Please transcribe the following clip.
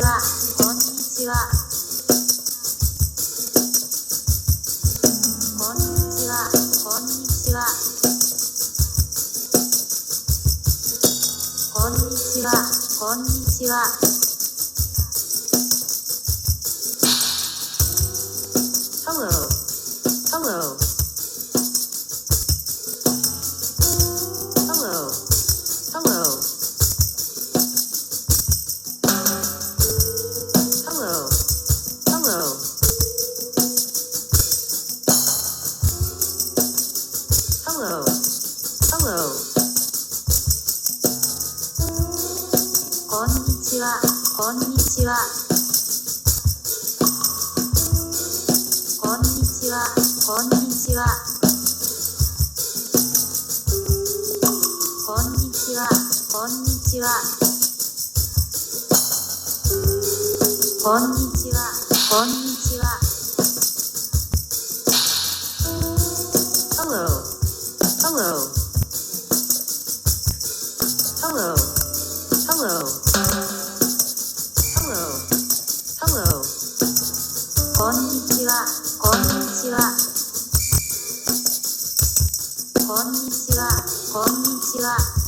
は、こんにちは。こんにちは、こんにちは。こんにちは、こんにちは。Hello, hello, hello, hello, hello, hello, hello, hello. こんにちは、こんにちは。こんにちは、こんにちは。こんにちは、こんにちは。こんにちは、こんにちは。Hello, hello, hello, hello, hello, hello. こんにちは、こんにちは。こんにちは、こんにちは。